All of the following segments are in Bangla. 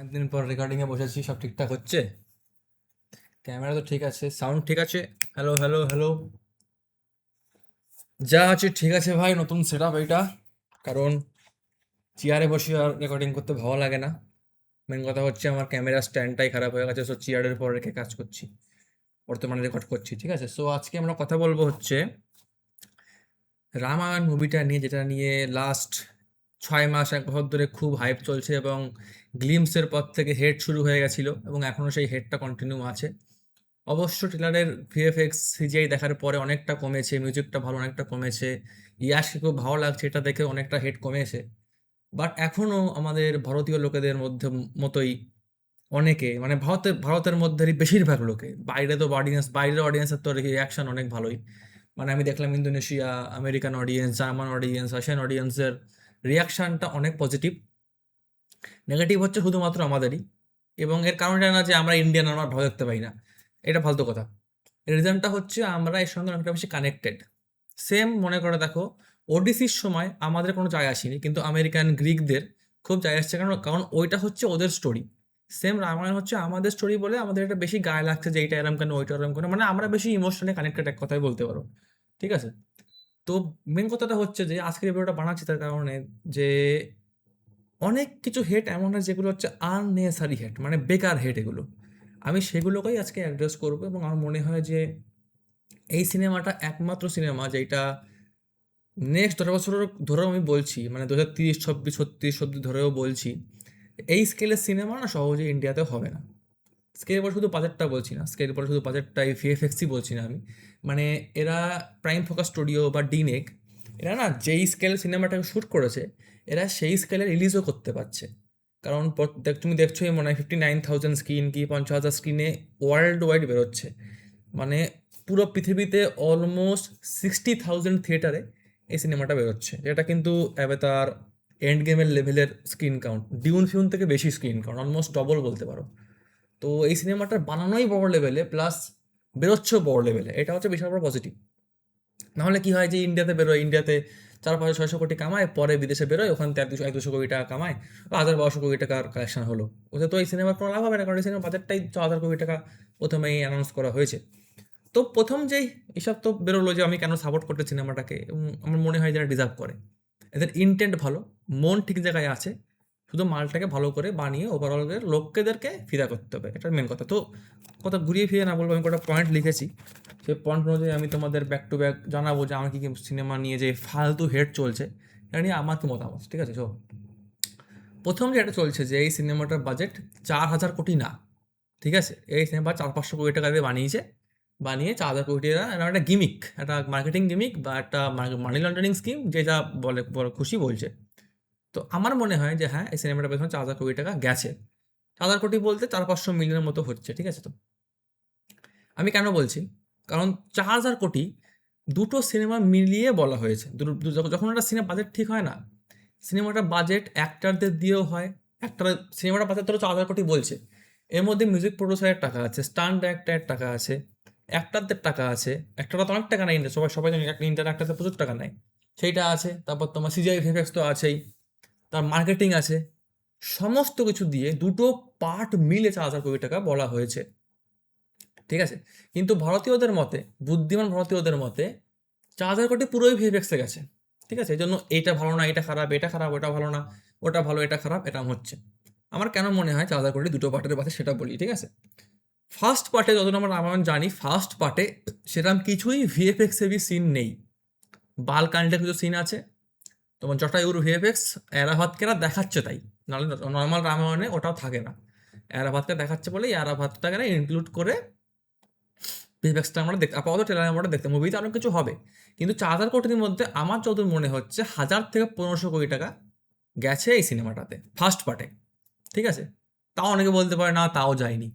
অনেকদিন পর রেকর্ডিংয়ে বসেছি, সব ঠিকঠাক হচ্ছে। ক্যামেরা তো ঠিক আছে, সাউন্ড ঠিক আছে। হ্যালো হ্যালো হ্যালো, যা আছে ঠিক আছে ভাই। নতুন সেট আপ এইটা, কারণ চেয়ারে বসে আর রেকর্ডিং করতে ভালো লাগে না। মেন কথা হচ্ছে আমার ক্যামেরা স্ট্যান্ডটাই খারাপ হয়ে গেছে, সো চেয়ারের পর রেখে কাজ করছি, বর্তমানে রেকর্ড করছি। ঠিক আছে, সো আজকে আমরা কথা বলবো হচ্ছে রামায়ণ মুভিটা নিয়ে, যেটা নিয়ে লাস্ট 6 মাস 1 বছর ধরে খুব হাইপ চলছে, এবং গ্লিমসের পর থেকে হেড শুরু হয়ে গেছিল এবং এখনও সেই হেডটা কন্টিনিউ আছে। অবশ্য ট্রেলারের ভিএফএক্স সিজিআই দেখার পরে অনেকটা কমেছে, মিউজিকটা ভালো অনেকটা কমেছে, ইয়াশকে খুব ভালো লাগছে, এটা দেখে অনেকটা হেড কমেছে। বাট এখনও আমাদের ভারতীয় লোকেদের মধ্যে মতোই অনেকে, মানে ভারতের মধ্যেই বেশিরভাগ লোকে, বাইরে তো অডিয়েন্স, বাইরের অডিয়েন্সের তো রিয়াকশন অনেক ভালোই। মানে আমি দেখলাম Indonesia, American audience, German audience, Russian অডিয়েন্সের রিয়াকশানটা অনেক পজিটিভ। নেগেটিভ হচ্ছে শুধুমাত্র আমাদেরই, এবং এর কারণটা না যে আমরা ইন্ডিয়ান, আমরা ভালো দেখতে পাই না, এটা ফালতু কথা। রিজনটা হচ্ছে আমরা এর সঙ্গে অনেকটা বেশি কানেক্টেড। সেম মনে করে দেখো, ওডিসির সময় আমাদের কোনো যায় আসেনি, কিন্তু আমেরিকান গ্রিকদের খুব যায় আসছে, কারণ কারণ ওইটা হচ্ছে ওদের স্টোরি। সেম রামায়ণ হচ্ছে আমাদের স্টোরি বলে আমাদের এটা বেশি গায়ে লাগছে যে এইটা এরম কেন, ওইটা এরম কেন, মানে আমরা বেশি ইমোশনালি কানেক্টেড, এক কথাই বলতে পারো। ঠিক আছে, তো মেন কথাটা হচ্ছে যে আজকের এই ভিডিওটা বানাচ্ছি তার কারণে যে অনেক কিছু হেট এমন হয় যেগুলো হচ্ছে আননেসারি হেট, মানে বেকার হেট এগুলো। আমি সেগুলোকেই আজকে অ্যাড্রেস করবো, এবং আমার মনে হয় যে এই সিনেমাটা একমাত্র সিনেমা যেটা নেক্সট 10 বছর ধরেও আমি বলছি, মানে 2030 26 36 অব্দি ধরেও বলছি, এই স্কেলের সিনেমা না সহজে ইন্ডিয়াতে হবে না। স্কেলের পর শুধু বাজেটটা বলছি না, স্কেলের পর শুধু বাজেটটাই ভিএফএক্সই বলছি না আমি, মানে এরা প্রাইম ফোকাস স্টুডিও বা ডিনেক, এরা না যেই স্কেল সিনেমাটাকে শ্যুট করেছে, এরা সেই স্কেলে রিলিজও করতে পারছে। কারণ তুমি দেখছোই মনে হয় 59,000 স্ক্রিন কি 50,000 স্ক্রিনে ওয়ার্ল্ড ওয়াইড বেরোচ্ছে, মানে পুরো পৃথিবীতে অলমোস্ট 60,000 থিয়েটারে এই সিনেমাটা বেরোচ্ছে, যেটা কিন্তু অ্যাভাতার এন্ড গেমের লেভেলের স্ক্রিন কাউন্ট, ডিউন ফিউন থেকে বেশি স্ক্রিন কাউন্ট, অলমোস্ট ডবল বলতে পারো। তো এই সিনেমাটার বানানোই বড় লেভেলে, প্লাস বেরোচ্ছেও বড় লেভেলে, এটা হচ্ছে বিশাল বড় পজিটিভ। নাহলে কি হয় যে ইন্ডিয়াতে বেরোয়, ইন্ডিয়াতে 400-500-600 কোটি কামায়, পরে বিদেশে বেরোয়, ওখানে 100-200 কোটি টাকা কামায়, বা 1,000-1,200 কোটি টাকার কালেকশন হলো। ওতে তো এই সিনেমার কোনো লাভ হবে না, কারণ এই সিনেমার বাজেটটাই 4,000 কোটি টাকা প্রথমেই অ্যানাউন্স করা হয়েছে। তো প্রথম যেই এসব তো বেরোলো যে আমি কেন সাপোর্ট করতে সিনেমাটাকে, এবং আমার মনে হয় যারা ডিজার্ভ করে, এদের ইন্টেন্ট ভালো, মন ঠিক জায়গায় আছে, শুধু মালটাকে ভালো করে বানিয়ে ওভারঅল লোকদেরকে ফিদা করতে হবে, এটা মেন কথা। তো কথা ঘুরিয়ে ফিরে না বলবো, আমি কটা পয়েন্ট লিখেছি, সেই পয়েন্ট অনুযায়ী আমি তোমাদের ব্যাক টু ব্যাক জানাবো যে আমার কি কি সিনেমা নিয়ে যে ফালতু হেড চলছে, এটা নিয়ে আমার কি মতামত। ঠিক আছে, চো প্রথম যেটা চলছে যে এই সিনেমাটার বাজেট 4,000 কোটি না। ঠিক আছে, এই সিনেমা 400-500 কোটি টাকা দিয়ে বানিয়েছে, বানিয়ে 4,000 কোটি টাকা, এটা একটা গিমিক, একটা মার্কেটিং গিমিক বা একটা মানি লন্ডারিং স্কিম, যে যা বলে খুশি বলছে। তো আমার মনে হয় যে হ্যাঁ, এই সিনেমাটা পেছনে 4,000 কোটি টাকা গেছে। 4,000 কোটি বলতে 400-500 মিলিয়নের মতো হচ্ছে। ঠিক আছে, তো আমি কেন বলছি, কারণ 4,000 কোটি দুটো সিনেমা মিলিয়ে বলা হয়েছে। যখন একটা সিনেমা বাজেট ঠিক হয় না, সিনেমাটা বাজেট অ্যাক্টারদের দিয়েও হয়। একটা সিনেমাটা বাজেট ধরো 4,000 কোটি বলছে, এর মধ্যে মিউজিক প্রডিউসারের টাকা আছে, স্টান্ট ডাইরেক্টরের টাকা আছে, অ্যাক্টারদের টাকা আছে। অ্যাক্টাররা তো অনেক টাকা নেয়, সবাই সবাই জানি একটা ইন্টার অ্যাক্টারদের প্রচুর টাকা নেয়, সেইটা আছে। তারপর তোমার সিজিআই ভিএফএক্স তো আছেই, তার মার্কেটিং আছে, সমস্ত কিছু দিয়ে দুটো পার্ট মিলে 4,000 কোটি টাকা বলা হয়েছে। ঠিক আছে, কিন্তু ভারতীয়দের মতে, বুদ্ধিমান ভারতীয়দের মতে 4,000 কোটি পুরোই ভিএফএক্সে গেছে। ঠিক আছে, এই জন্য এইটা ভালো না, এটা খারাপ, এটা খারাপ, ওটা ভালো না, ওটা ভালো, এটা খারাপ, এটা হচ্ছে। আমার কেন মনে হয় 4,000 কোটি দুটো পার্টের পাশে, সেটা বলি। ঠিক আছে, ফার্স্ট পার্টে যতটা আমরা রামায়ণ জানি, ফার্স্ট পার্টে সেরকম কিছুই ভিএফএক্স হেভি সিন নেই। বাল কান্ডে কিছু সিন আছে, তোমার জটায়ুর ভিএফএক্স এরাভাতকে না দেখাচ্ছে তাই, নাহলে নর্মাল রামায়ণে ওটাও থাকে না। এরাভাতকে দেখাচ্ছে বলে এরাভাতটাকে না ইনক্লুড করে ভিএফএক্সটা আমরা দেখতে, আপাতত ট্রেলারে আমরা দেখতে, মুভিতে অনেক কিছু হবে। কিন্তু 4,000 কোটির মধ্যে আমার যতদূর মনে হচ্ছে 1,000 থেকে 1,500 কোটি টাকা গেছে এই সিনেমাটাতে ফার্স্ট পার্টে। ঠিক আছে, তাও অনেকে বলতে পারে না, তাও যায়নি।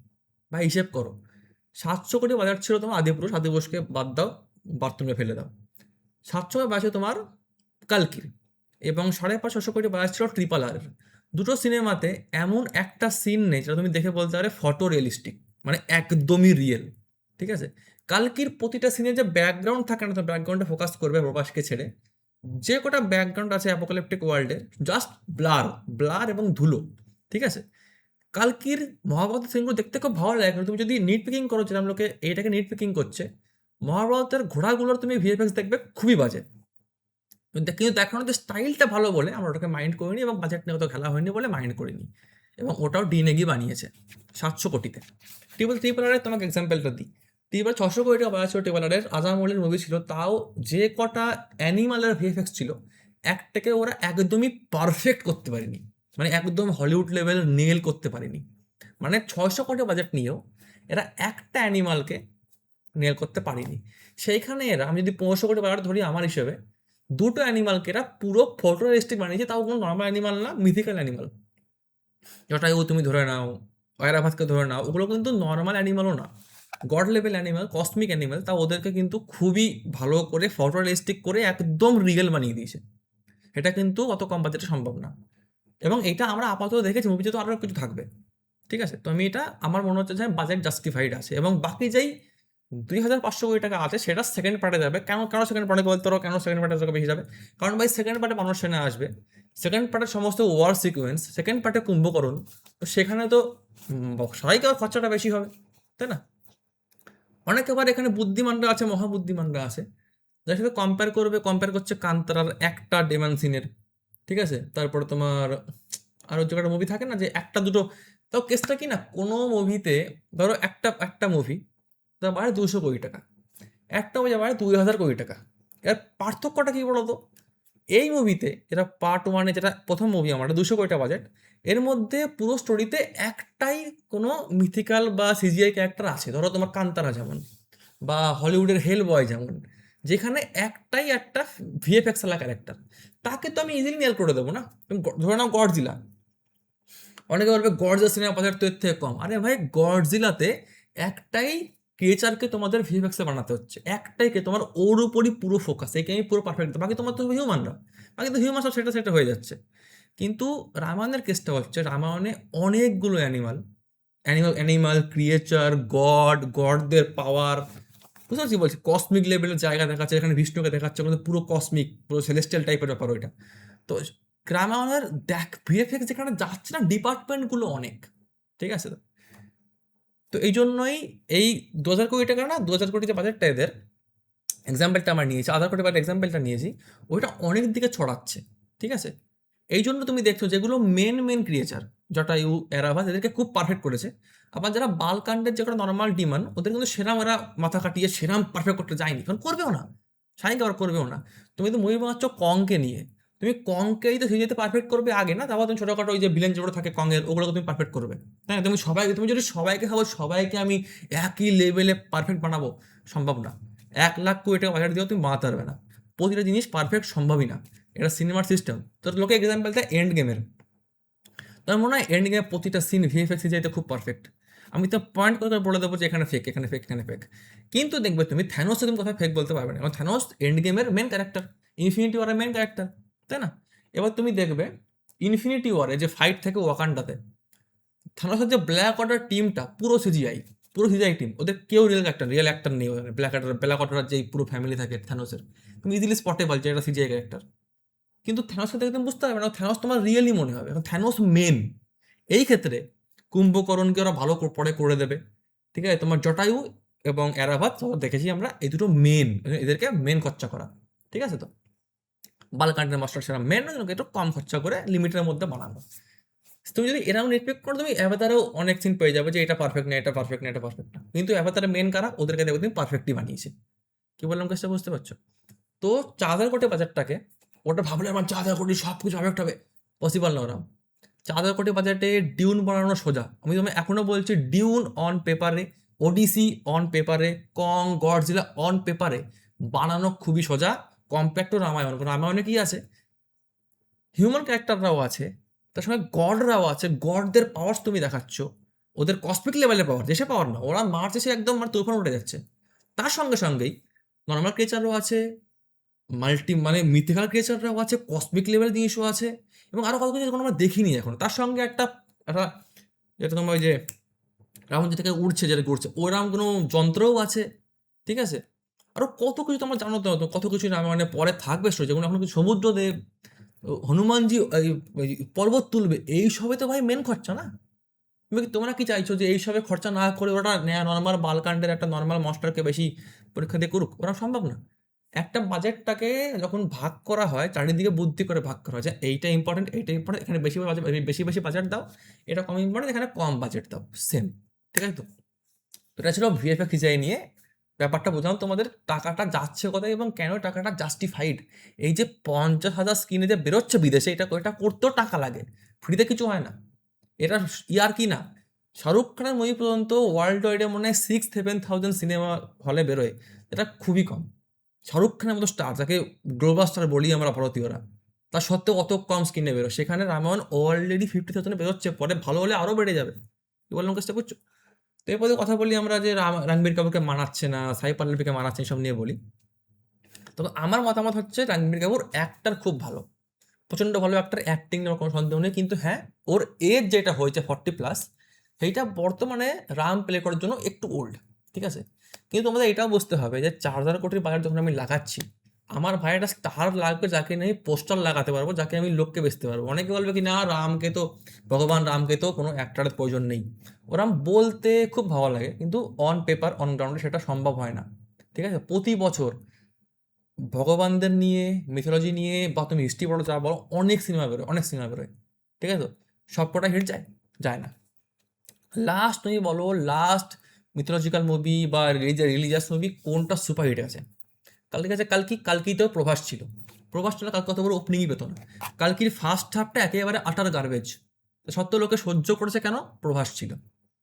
ভাই হিসেব করো, 700 কোটি বাজার ছিল তোমার আদিপুরুষ, আদিপুরুষকে বাদ দাও, বাথরুমে ফেলে দাও। 700 বাজে তোমার কালকির, এবং 550-600 কোটি বাজার ছিল ট্রিপল আর। দুটো সিনেমাতে এমন একটা সিন নেই যেটা তুমি দেখে বলতে পারে ফটো রিয়েলিস্টিক, মানে একদমই রিয়েল। ঠিক আছে, কালকির প্রতিটা সিনে যে ব্যাকগ্রাউন্ড থাকে না, তো ব্যাকগ্রাউন্ডে ফোকাস করবে প্রকাশকে ছেড়ে, যে কটা ব্যাকগ্রাউন্ড আছে অ্যাপোকালিপটিক ওয়ার্ল্ডে, জাস্ট ব্লার ব্লার এবং ধুলো। ঠিক আছে, কালকির মহাভারতের সিনগুলো দেখতে খুব ভালো লাগে, কিন্তু তুমি যদি নিট পিকিং করো, যেরকম লোকে এইটাকে নিট পিকিং করছে, মহাভারতের ঘোড়াগুলোর তুমি ভিএফএক্স দেখবে খুবই বাজে। কিন্তু দেখানোর যে স্টাইলটা ভালো বলে আমরা ওটাকে মাইন্ড করিনি, এবং বাজেট নিয়ে অত খেলা হয়নি বলে মাইন্ড করিনি। এবং ওটাও ডিনেগি বানিয়েছে 700 কোটিতে। ট্রিপল আরে তোমাকে এক্সাম্পলটা দিই, ট্রিপল 600 কোটি টাকা বাজেট ছিল ট্রিপল আরের, আজামলের মুভি ছিল, তাও যে কটা অ্যানিমালের ভিএফএক্স ছিল একটাকে ওরা একদমই পারফেক্ট করতে পারেনি, মানে একদম হলিউড লেভেল নেল করতে পারেনি। মানে 600 কোটি বাজেট নিয়েও এরা একটা অ্যানিমালকে নেল করতে পারেনি। সেইখানে এরা, আমি যদি 1500 কোটি বাজেট ধরি আমার হিসেবে, দুটো অ্যানিমালকে এরা পুরো ফটোরিস্টিক বানিয়েছে, তাও কোনো নর্মাল অ্যানিমাল না, মিথিক্যাল অ্যানিমাল। জটায়ু তুমি ধরে নাও, ঐরাভাতকে ধরে নাও, ওগুলো কিন্তু নর্মাল অ্যানিমালও না, god level animal, cosmic animal, তা ওদেরকে কিন্তু খুবই ভালো করে ফটোরিস্টিক করে একদম রিয়েল বানিয়ে দিয়েছে। এটা কিন্তু অত কম বাজেটে সম্ভব না। এবং এটা আমরা আপাতত দেখেছি, মুভিতে তো আরও কিছু থাকবে, ঠিক আছে? তো আমি এটা, আমার মনে হচ্ছে যে বাজেট জাস্টিফাইড আছে, এবং বাকি যেই 2500 কোটি টাকা আছে সেটা সেকেন্ড পার্টে যাবে। কেন কেন সেকেন্ড পার্টে বলতে পারো, কেন সেকেন্ড পার্টে তোকে বেশি যাবে? কারণ ভাই সেকেন্ড পার্টে মানুষ সেনা আসবে, সেকেন্ড পার্টের সমস্ত ওয়ার সিকোয়েন্স, সেকেন্ড পার্টে কুম্ভকরণ, তো সেখানে তো সবাইকে খরচাটা বেশি হবে, তাই না? অনেকে আবার এখানে বুদ্ধিমানরা আছে, মহাবুদ্ধিমানরা আছে, যার সাথে কম্পেয়ার করছে কান্তারার একটা ডেমানসিনের, ঠিক আছে? তারপরে তোমার আরও যে একটা মুভি থাকে না, যে একটা দুটো, তাও কেসটা কি না, কোনো মুভিতে ধরো একটা একটা মুভি তার বাড়ে 200 কোটি টাকা, একটা মুভি বাড়ে 2000 কোটি টাকা। এর পার্থক্যটা কি বলতো? এই মুভিতে যেটা পার্ট ওয়ানে, যেটা প্রথম মুভি আমার 200 কোটি টাকা বাজেট, এর মধ্যে পুরো স্টোরিতে একটাই কোনো মিথিক্যাল বা সিজিআই ক্যারেক্টার আছে, ধরো তোমার কান্তারা যেমন, বা হলিউডের হেল বয় যেমন, যেখানে একটাই একটা ভিএফএক্স ওয়ালা ক্যারেক্টার, তাকে তো আমি ইজিলি নেল করে দেবো না। তুমি ধরে নাও গডজিলা, অনেকে বলবে গডজিলা সিনেমা বাজেট তো এর থেকে কম। আরে ভাই, গডজিলাতে একটাই ক্রিয়েচারকে তোমাদের ভিএফএক্সে বানাতে হচ্ছে, একটাইকে, তোমার ওর উপরই পুরো ফোকাস, একে আমি পুরো পারফেক্ট, বাকি তোমার তো হিউম্যানরা, বাকি তো হিউম্যান সব সেটা সেটা হয়ে যাচ্ছে। কিন্তু রামায়ণের কেসটা হচ্ছে, রামায়ণে অনেকগুলো অ্যানিমাল ক্রিয়েচার, গডদের পাওয়ার, বুঝতে পারছি বলছি, কসমিক লেভেলের জায়গা দেখাচ্ছে, এখানে বিষ্ণুকে দেখাচ্ছে, কিন্তু পুরো কসমিক, পুরো সেলেস্টিয়াল টাইপের ব্যাপার ওইটা। তো রামায়ণের দেখ ভিএফএক্স যেখানে যাচ্ছে না, ডিপার্টমেন্টগুলো অনেক, ঠিক আছে? তো এই জন্যই এই 2000 কোটি টাকা না, 2000 কোটি যে বাজেটটা এদের, এক্সাম্পলটা আমরা নিয়েছি, 1000 কোটি বাজেট এক্সাম্পলটা নিয়েছি, ওইটা অনেক দিকে ছড়াচ্ছে, ঠিক আছে? এই জন্য তুমি দেখছো যেগুলো মেন ক্রিয়েচার, জটায়ু, এরাভাস, এদেরকে খুব পারফেক্ট করেছে। আবার যারা বালকান্ডের যেগুলো নর্মাল ডিমান, ওদের কিন্তু সেরাম, এরা মাথা কাটিয়ে সেরাম পারফেক্ট করতে যায়নি, কারণ করবেও না, সাইনকে আবার করবেও না। তুমি তো মুভি বানাচ্ছ কংকে নিয়ে, তুমি কংকেই তো সিরিজেতে পারফেক্ট করবে আগে না, তারপর তুমি ছোটোখাটো ওই যে ভিলেন যেগুলো থাকে কংয়ের, ওগুলোকে তুমি পারফেক্ট করবে। হ্যাঁ, তুমি যদি সবাইকে খাবো, সবাইকে আমি একই লেভেলে পারফেক্ট বানাবো, সম্ভব না। 1,00,000 কোটি টাকা বাজার দিয়েও তুমি বানাতে পারবে না, প্রতিটা জিনিস পারফেক্ট সম্ভবই না, এটা সিনেমার সিস্টেম। তো লোকে এক্সাম্পল দেয় এন্ড গেমের, তার মনে হয় এন্ড গেমের প্রতিটা সিন ভিএফএক্স যাইতে খুব পারফেক্ট। আমি তো পয়েন্ট করে বলে দেবো যে এখানে ফেক, এখানে ফেক, এখানে ফেক। কিন্তু দেখবে তুমি থ্যানোসকে তুমি কোথায় ফেক বলতে পারবে না, কারণ থ্যানোস এন্ড গেমের মেন ক্যারেক্টার, ইনফিনিটি ওয়ারের মেন ক্যারেক্টার, তাই না? এবার তুমি দেখবে ইনফিনিটি ওয়ারে যে ফাইট থাকে ওয়াকান্ডাতে, থানোসের যে ব্ল্যাক অর্ডার টিমটা পুরো সিজিআই টিম, ওদের কেউ রিয়েল অ্যাক্টার নেই ওখানে। ব্ল্যাক অর্ডার যে পুরো ফ্যামিলি থাকে থ্যানোসের, তুমি ইজিলি স্পটেবল যে এটা সিজিআই ক্যারেক্টার। কিন্তু থ্যানোসকে দেখে তুমি বুঝতে পারবে না থ্যানোস তোমার রিয়েলি মনে হবে, কারণ থ্যানোস মেন। এই ক্ষেত্রে কুম্ভকরণকে ওরা ভালো পরে করে দেবে, ঠিক আছে? তোমার জটায়ু এবং এরাভাত দেখেছি আমরা, এই দুটো মেন, এদেরকে মেন খরচা করা, ঠিক আছে? তো বালকান্ডের মাস্টার সেরা মেন, একটু কম খরচা করে লিমিটের মধ্যে বানানো। তুমি যদি এরকম এক্সপেক্ট করো, তুমি অ্যাভাতারেও অনেক সিন পেয়ে যাবে যে এটা পারফেক্ট না, এটা পারফেক্ট না, এটা পারফেক্ট না। কিন্তু অ্যাভাতারের মেন কারা, ওদেরকে দেখো তুমি পারফেক্টই বানিয়েছে। কি বললাম কেসটা বুঝতে পারছো? তো 4,000 কোটি বাজারটাকে, ওটা ভাবলে আমার 4,000 কোটি সব কিছু পারফেক্ট হবে, পসিবল না ওরম। 4,000 কোটি বাজেটে ডিউন বানানো সোজা। আমি তোমায় এখনো বলছি, ডিউন অন পেপারে, ওডিসি অন পেপারে, কং, গডজিলা অন পেপারে বানানো খুবই সোজা, কম্প্যাক্ট টু রামায়ণ। রামায়ণে কি আছে, হিউম্যান ক্যারেক্টাররাও আছে, তার সঙ্গে গডরাও আছে, গডদের পাওয়ার তুমি দেখাচ্ছ, ওদের কসমিক লেভেলের পাওয়ার, দেশে পাওয়ার না, ওরা মার্চ এসে একদম মানে তুফান উঠে যাচ্ছে। তার সঙ্গেই নর্মাল ক্রিয়েচারও আছে, মানে মিথিক্যাল ক্রিয়েচাররাও আছে, কসমিক লেভেলের জিনিসও আছে, এবং আরও কত কিছু যেগুলো আমরা দেখিনি এখন। তার সঙ্গে একটা একটা যেটা তোমার ওই যে রাবণ যে থেকে উড়ছে, যেটা ঘুরছে, ওরকম কোনো যন্ত্রও আছে, ঠিক আছে? আরও কত কিছু তোমরা জানো, তো কত কিছু মানে পরে থাকবে স্টোরি, যেগুলো এখন কিছু সমুদ্রদেব, হনুমানজি এই পর্বত তুলবে, এই সবে তো ভাই মেন খরচা না। তোমরা কি চাইছো যে এইসবে খরচা না করে ওরা নর্মাল বালকান্ডের একটা নর্মাল মাস্টারকে বেশি পরীক্ষা দিয়ে করুক? ওরা সম্ভব না। একটা বাজেটটাকে যখন ভাগ করা হয় চারিদিকে বুদ্ধি করে ভাগ করা হয় যে এইটা ইম্পর্টেন্ট, এইটা ইম্পর্টেন্ট, এখানে বেশি বাজেট, বেশি বেশি বাজেট দাও, এটা কম ইম্পর্টেন্ট, এখানে কম বাজেট দাও, সেম। ঠিক আছে তো? তো এটা ছিল ভিএফএক্স ডিজাইন নিয়ে ব্যাপারটা বুঝলাম তোমাদের টাকাটা যাচ্ছে কোথায় এবং কেন টাকাটা জাস্টিফাইড। এই যে 50,000 স্ক্রিনে যে বেরোচ্ছে বিদেশে, এটা এটা করতেও টাকা লাগে, ফ্রিতে কিছু হয় না। এটা ইয়ার কি না, শাহরুখ খানের মুভি পর্যন্ত ওয়ার্ল্ড ওয়াইডে মনে হয় 6-7,000 সিনেমা হলে বেরোয়, এটা খুবই কম। শাহরুখ খানের মতো স্টার, যাকে গ্লোবাল স্টার বলি আমরা ভারতীয়রা, তা সত্ত্বেও অত কম স্ক্রিনে বেরোয়। সেখানে রামায়ণ অলরেডি 50,000 বেরোচ্ছে, পরে ভালো হলে আরও বেড়ে যাবে। কি বললাম কেসটা বুঝছো? তো এরপরে কথা বলি আমরা যে রণবীর কাপুরকে মানাচ্ছে না, সাই পল্লবীকে মানাচ্ছে, এসব নিয়ে বলি। তবে আমার মতামত হচ্ছে রণবীর কাপুর অ্যাক্টার খুব ভালো, প্রচণ্ড ভালো অ্যাক্টার, অ্যাক্টিং নিয়ে কোনো সন্দেহ নেই। কিন্তু হ্যাঁ, ওর এজ যেটা হয়েছে 40+, সেইটা বর্তমানে রাম প্লে করার জন্য একটু ওল্ড। ঠিক আছে, কিন্তু আমাদের এটাও বুঝতে হবে যে 4,000 কোটির বাজার যখন আমি লাগাচ্ছি, আমার ভাই একটা স্টার লাগবে যাকে আমি পোস্টার লাগাতে পারবো, যাকে আমি লোককে বেচতে পারবো। অনেকে বলবে কি না, রামকে তো, ভগবান রামকে তো কোনো অ্যাক্টারের প্রয়োজন নেই। ওরাম বলতে খুব ভালো লাগে, কিন্তু অন পেপার, অন গ্রাউন্ডে সেটা সম্ভব হয় না। ঠিক আছে, প্রতি বছর ভগবানদের নিয়ে, মিথোলজি নিয়ে বা তুমি হিস্ট্রি বলো, যা বলো, অনেক সিনেমা বেরোয়, অনেক সিনেমা বেরোয়। ঠিক আছে তো? সবকটা হিট যায়? যায় না। লাস্ট তুমি বলো, লাস্ট মিথোলজিক্যাল মুভি বা রিলিজিয়াস মুভি কোনটা সুপার হিট আছে? কালকে আছে কালকি, কালকিতেও প্রভাস ছিল। প্রভাসটা কালকে অত বড় ওপেনিংই পেত না। কালকির ফার্স্ট হাফটা একেবারে আটার গার্বেজ, সত্ত্বেও লোকে সহ্য করেছে কেন? প্রভাস ছিল।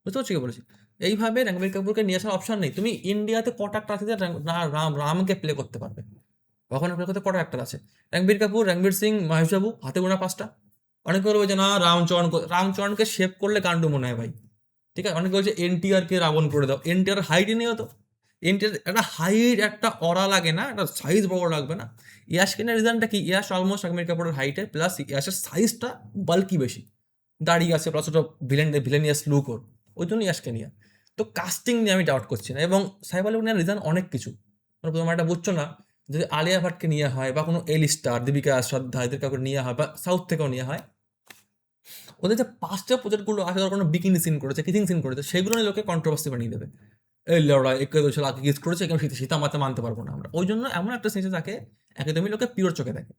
বুঝতে পারছি কি বলেছি? এইভাবে রণবীর কাপুরকে নিয়ে আসার অপশন নেই। তুমি ইন্ডিয়াতে কটা একটা আছে যে রামকে প্লে করতে পারবে? কখন প্লে করতে কটা একটা আছে? রণবীর কাপুর, রণবীর সিং, মহেশ বাবু, হাতে গোনা 5টা। অনেকে বলবে যে না, রামচরণকে শেপ করলে গান্ডু মনে হয় ভাই। ঠিক আছে, অনেকে বলছে এনটিআর কে রাবণ করে দাও। এনটিআর হাইটই নেই হতো। এনটিআর একটা হাইট, একটা অরা লাগে না, একটা সাইজ বড় লাগবে না? ইয়াশ কেনার রিজনটা কি? ইয়াশ অলমোস্ট রণবীর কাপুরের হাইটে, প্লাস ইয়াশের সাইজটা বাল্কি বেশি, দাড়ি আছে, প্লাস ওটা ভিলেনিয়াস লুক ওর, ওই জন্য ইয়াশকে নিয়ে। তো কাস্টিং নিয়ে আমি ডাউট করছি না। এবং সাইফ আলী খানের রিজন অনেক কিছু। তোমার একটা বুঝছো না, যদি আলিয়া ভাটকে নিয়ে হয় বা কোনো এল স্টার, দীপিকা, শ্রদ্ধা, এদের কাউকে নিয়ে হয় বা সাউথ থেকেও নিয়ে হয়, ওদের যে 5টা প্রজেক্টগুলো আছে, ধর কোনো বিকিনি সিন করেছে, কিসিং সিন করেছে, সেগুলো নিয়ে লোকে কন্ট্রোভার্সি বানিয়ে দেবে। এই লড়া একে তো আগে কিস করেছে, কেন সীতা মাতে মানতে পারবো না আমরা। ওই জন্য এমন একটা সিনেসে তাকে একদমই লোকে পিওর চোখে দেখে,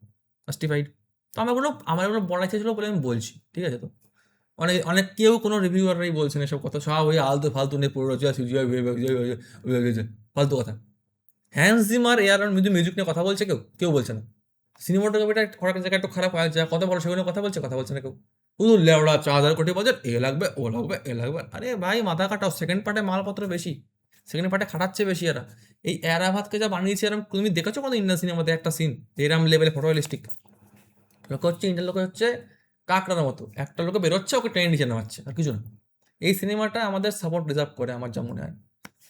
জাস্টিফাইড। তো আমার এগুলো বলা ছিল বলে আমি বলছি। ঠিক আছে তো? অনেক অনেক কেউ কোনো রিভিউয়াররাই বলছেন এসব কথা, সব ওই আলতু ফালতু নিয়ে পড়ে রয়েছে, ফালতু কথা। হ্যান্স জিমার এয়ার মিউজিক নিয়ে কথা বলছে কেউ? কেউ বলছে না। সিনেমাটোগ্রাফিটা করার জায়গায় একটু খারাপ হয়, যা কথা বলো সেগুলো কথা বলছে? কথা বলছে না কেউ। শুধু লেওড়া 4,000 কোটি বাজেট, এ লাগবে, ও লাগবে, এ লাগবে। আরে ভাই মাথা কাটাও, সেকেন্ড পার্টে মালপত্র বেশি, সেকেন্ড পার্টে খাটাচ্ছে বেশি এরা। এই এরাভাতকে যা বানিয়েছে, এরম তুমি দেখেছো কোনো ইন্ডিয়ান সিনেমাতে একটা সিন এরম লেভেলে ফটোরিয়ালিস্টিক? লোক হচ্ছে, ইন্ডিয়ান লোক হচ্ছে কাকড়ার মতো, একটা লোকে বেরোচ্ছে, ওকে ট্রেন নিচে নামাচ্ছে, আর কিছু না। এই সিনেমাটা আমাদের সাপোর্ট ডিজার্ভ করে আমার যা মনে হয়।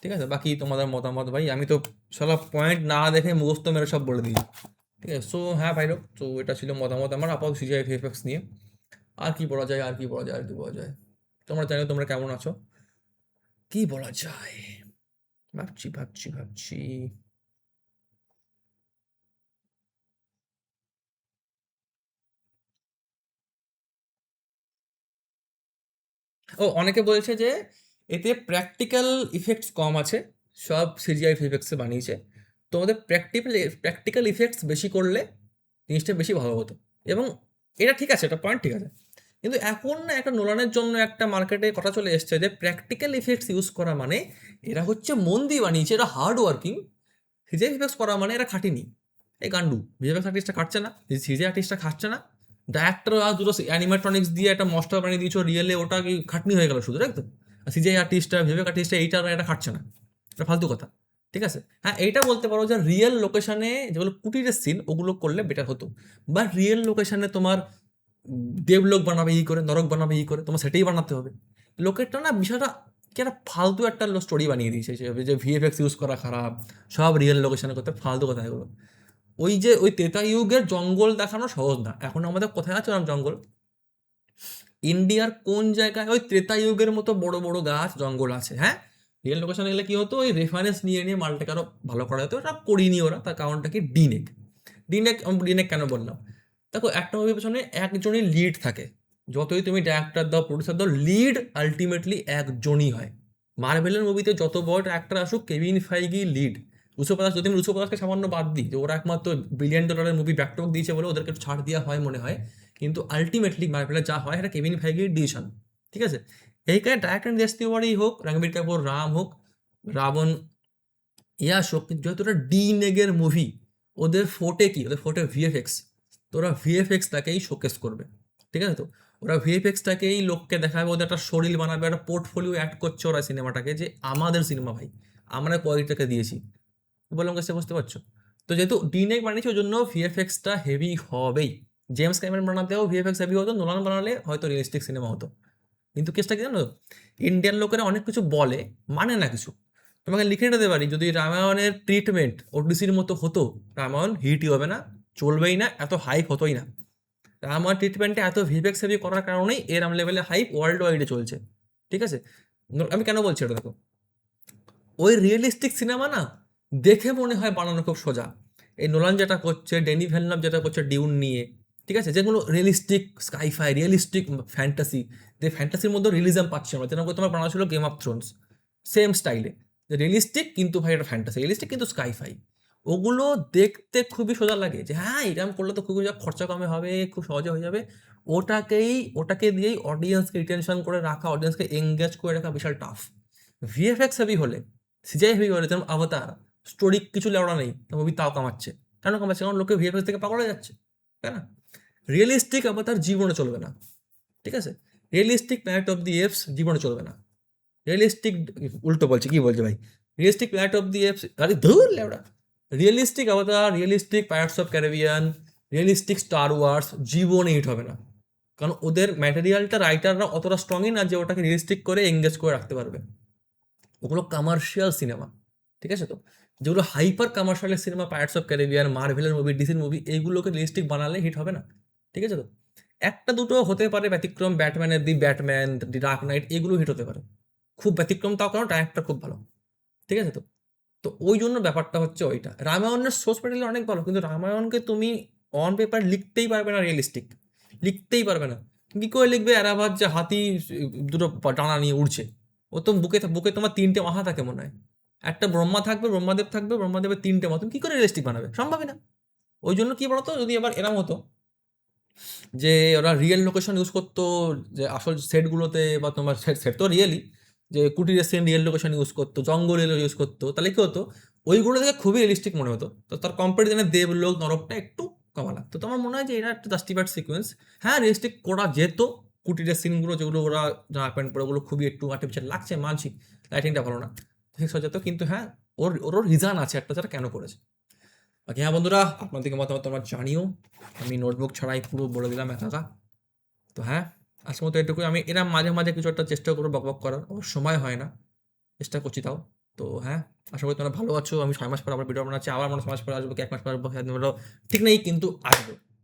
ঠিক আছে, বাকি তোমাদের মতামত ভাই, আমি তো সব পয়েন্ট না দেখে মুখস্থ মেরে সব বলে দিই। ঠিক আছে, সো হ্যাঁ ভাই লোক, তো এটা ছিল মতামত আমার আপাতত সিজিআই ভিএফএক্স নিয়ে। আর কি বলা যায়, আর কি বলা যায়, আর কি বলা যায়? তোমরা জানো তোমরা কেমন আছো? কি বলা যায়? ভাবছি ভাবছি ভাবছি। ও, অনেকে বলছে যে এতে প্র্যাকটিক্যাল ইফেক্টস কম আছে, সব সিজিআই ভিএফএক্সে বানিয়েছে। তোমাদের প্র্যাকটিক্যাল ইফেক্টস বেশি করলে জিনিসটা বেশি ভালো হতো। এবং এটা ঠিক আছে, এটা পয়েন্ট ঠিক আছে। কিন্তু এখন না, একটা নোলানের জন্য একটা মার্কেটে কথা চলে এসছে যে প্র্যাকটিক্যাল ইফেক্টস ইউজ করা মানে এরা হচ্ছে মন দিয়ে বানিয়েছে, এরা হার্ড ওয়ার্কিং। সিজিআই ইফেক্টস করা মানে এরা খাটিনি। এই গান্ডু ভিএফএক্স আর্টিস্টটা খাটছে না, সিজিআই আর্টিস্টটা খাটছে না, ডাইরেক্টর আর দুটো অ্যানিমেট্রনিক্স দিয়ে একটা মস্টার বানিয়ে দিয়েছো, রিয়েলে ওটা কি খাটনি হয়ে গেল শুধু, একদম। সিজিআই আর্টিস্টটা, ভিএফএক্স আর্টিস্টটা, এইটা এটা খাটছে না, এটা ফালতু কথা। ঠিক আছে, হ্যাঁ এইটা বলতে পারো যে রিয়েল লোকেশনে যেগুলো কুটিরের সিন, ওগুলো করলে বেটার হতো। বা রিয়েল লোকেশনে তোমার দেবলোক বানাবে ই করে, নরক বানাবে ই করে, তোমার সেটাই বানাতে হবে। লোকেরটা না বিষয়টা কি একটা ফালতু একটা স্টোরি বানিয়ে দিয়েছে, যে ভিএফএক্স ইউজ করা খারাপ, সব রিয়েল লোকেশনে করতে, ফালতু কথা এগুলো। ওই যে ওই ত্রেতা যুগের জঙ্গল দেখানো সহজ না, এখন আমাদের কোথায় আছে ওরকম জঙ্গল? ইন্ডিয়ার কোন জায়গায় ওই ত্রেতা যুগের মতো বড় বড় গাছ জঙ্গল আছে? হ্যাঁ, রিয়েল লোকেশনে গেলে কি হতো, ওই রেফারেন্স নিয়ে নিয়ে মালটাকে আরো ভালো করা হতো। ওটা করিনি ওরা, তার কারণটা কি? ডিনেক। ডিনেক ডিনেক কেন বললাম? দেখো, একটা মুভির পেছনে একজনই লিড থাকে, যতই তুমি ডাইরেক্টর দাও, প্রডিউসার দাও, লিড আলটিমেটলি একজনই হয়। মার্ভেলের মুভিতে যত বড় ডাইরেক্টর আসুক, কেভিন ফাইগি লিড। রুসো ব্রাদার্স, যদি আমি রুসো ব্রাদার্সকে সামান্য বাদ দিই, যে ওরা একমাত্র $1 billion movie back to back দিয়েছে বলে ওদেরকে একটু ছাড় দেওয়া হয় মনে হয়, কিন্তু আলটিমেটলি মার্ভেলের যা হয় এটা কেভিন ফাইগির ডিসিশন। ঠিক আছে, এইখানে ডাইরেক্টর দেশ তিওয়ারি হোক, রণবীর কাপুর রাম হোক, রাবণ ইয়াশ হোক, কিন্তু যেহেতু ওটা ডি নেগের মুভি, ওদের ফোটে কি, ওদের ফোটে ভিএফএক্স। তো ওরা ভিএফএক্সটাকেই শোকেস করবে। ঠিক আছে, তো ওরা ভিএফএক্সটাকেই লোককে দেখাবে, ওদের একটা শরীর বানাবে, একটা পোর্টফোলিও অ্যাড করছে ওরা সিনেমাটাকে, যে আমাদের সিনেমা ভাই, আমরা কোয়ালিটিটাকে দিয়েছি। বললাম কাছে, বুঝতে পারছো? তো যেহেতু ডিনেক বানিয়েছে, ওই জন্য ভিএফএক্সটা হেভি হবেই। জেমস ক্যামেরন বানাতেও ভিএফএক্স হেভি হতো, নোলান বানালে হয়তো রিয়েলিস্টিক সিনেমা হতো। কিন্তু কেসটা কি জানো, ইন্ডিয়ান লোকেরা অনেক কিছু বলে, মানে না কিছু। তোমাকে লিখে নিতে পারি, যদি রামায়ণের ট্রিটমেন্ট ওডিসির মতো হতো, রামায়ণ হিটই হবে না, চলবেই না, এত হাইপ হতোই না। রামায়ণ ট্রিটমেন্টে এত ভিএফএক্স হেভি করার কারণেই এরম লেভেলে হাইপ ওয়ার্ল্ড ওয়াইডে চলছে। ঠিক আছে, আমি কেন বলছি এটা দেখো, ওই রিয়েলিস্টিক সিনেমা না দেখে মনে হয় বানানো খুব সোজা। এই নোলান যেটা করছে, ডেনি ভেলনাভ যেটা করছে ডিউন নিয়ে, ঠিক আছে, যেগুলো রিয়েলিস্টিক স্কাইফাই, রিয়েলিস্টিক ফ্যান্টাসি, যে ফ্যান্টাসির মধ্যে রিয়েলিজম পাচ্ছি আমরা, যেরকম তোমার বানানো ছিল গেম অফ থ্রোনস, সেম স্টাইলে, রিয়েলিস্টিক কিন্তু ভাই এটা ফ্যান্টাসি, রিয়েলিস্টিক কিন্তু স্কাইফাই। ওগুলো দেখতে খুবই সোজা লাগে, যে হ্যাঁ এরকম করলে তো খুবই খরচা কমে হবে, খুব সহজে হয়ে যাবে। ওটাকে দিয়েই অডিয়েন্সকে রিটেনশন করে রাখা, অডিয়েন্সকে এঙ্গেজ করে রাখা বিশাল টাফ। ভিএফএক্স হেভি হলে, সিজাই হেভি হলে, যেমন অবতার, স্টোরি কিছু লেওড়া নেই, মুভি তাও কামাচ্ছে। কেন কামাচ্ছে? কারণ লোকে ভিএফএক্স থেকে পাগল হয়ে যাচ্ছে, তাই না? রিয়েলিস্টিক অবতার জীবনে চলবে না। ঠিক আছে, realistic planet of the apes জীবনে চলবে না। রিয়েলিস্টিক, উল্টো বলছে, কি বলছে ভাই, realistic planet of the apes, আরে ধুর লেওড়া, realistic Avatar, realistic pirates of Caribbean, realistic star wars জীবনে হিট হবে না। কারণ ওদের ম্যাটেরিয়ালটা, রাইটাররা অতটা স্ট্রংই না যে ওটাকে রিয়েলিস্টিক করে এঙ্গেজ করে রাখতে পারবে। ওগুলো কমার্শিয়াল সিনেমা। ঠিক আছে, তো যেগুলো hyper commercial cinema, pirates of Caribbean, মার্ভেলের মুভি, ডিসির মুভি, এইগুলোকে রিয়েলিস্টিক বানালে হিট হবে না। ঠিক আছে, তো একটা দুটো হতে পারে ব্যতিক্রম, ব্যাটম্যানের দি ব্যাটম্যান, দি ডার্ক নাইট, এগুলো হিট হতে পারে, খুব ব্যতিক্রম, তাও কারণ ডাইরেক্টর খুব ভালো। ঠিক আছে, তো তো ওই জন্য ব্যাপারটা হচ্ছে ওইটা। রামায়ণের সোর্স ম্যাটেরিয়াল অনেক ভালো, কিন্তু রামায়ণকে তুমি অন পেপার লিখতেই পারবে না রিয়েলিস্টিক, লিখতেই পারবে না। কি করে লিখবে এরাবাদ যে হাতি দুটো ডানা নিয়ে উড়ছে? ও তো বুকে বুকে তোমার 3টে মাথা থাকে মনে হয়, একটা ব্রহ্মা থাকবে, ব্রহ্মাদেব থাকবে, ব্রহ্মাদেবের 3টে মাথা, তুমি কি করে রিয়েলিস্টিক বানাবে? সম্ভবই না। ওই জন্য কি বলতো, যদি এবার এরম হতো যে ওরা রিয়েল লোকেশন ইউজ করতো, যে আসল সেটগুলোতে, বা তোমার সেট সেট তো রিয়েলি, যে কুটিরের সেম রিয়েল লোকেশন ইউজ করতো, জঙ্গল ইউজ করতো, তাহলে কি হতো, ওইগুলো থেকে খুবই রিয়েলিস্টিক মনে হতো। তো তার কম্পারিজনে দেবলোক নরকটা একটু কমা লাগতো। তো আমার মনে হয় যে এটা একটা জাস্টিফাইড সিকোয়েন্স। হ্যাঁ, রিয়েলিস্টিক করা যেত, কুটিরের সিনগুলো যেগুলো ওরা জামা প্যান্ট পরে, ওগুলো খুবই একটু আর্টিফিশিয়াল লাগছে, মানছি, লাইটিংটা ভালো না, ঠিক হয়ে যেত। কিন্তু হ্যাঁ, ওর রিজন আছে একটা, যারা কেন করেছে। বাকি হ্যাঁ বন্ধুরা, আপনাদেরকে মতামত তোমরা জানিও, আমি নোটবুক ছাড়াই পুরো বলে দিলাম একা। তো হ্যাঁ, আজকের মতো এটুকুই। আমি এরম মাঝে মাঝে কিছু একটা চেষ্টা করবো বকবক করার, অবশ্য সময় হয় না, চেষ্টা করছি তাও। তো হ্যাঁ, আশা করি তোমরা ভালো আছো। আমি 6 মাস পর আবার ভিডিও বানাচ্ছি, আবার মনে হয় 6 মাস পরে আসবো কি 1 মাস পর আসবো, ঠিক নেই, কিন্তু আসবো।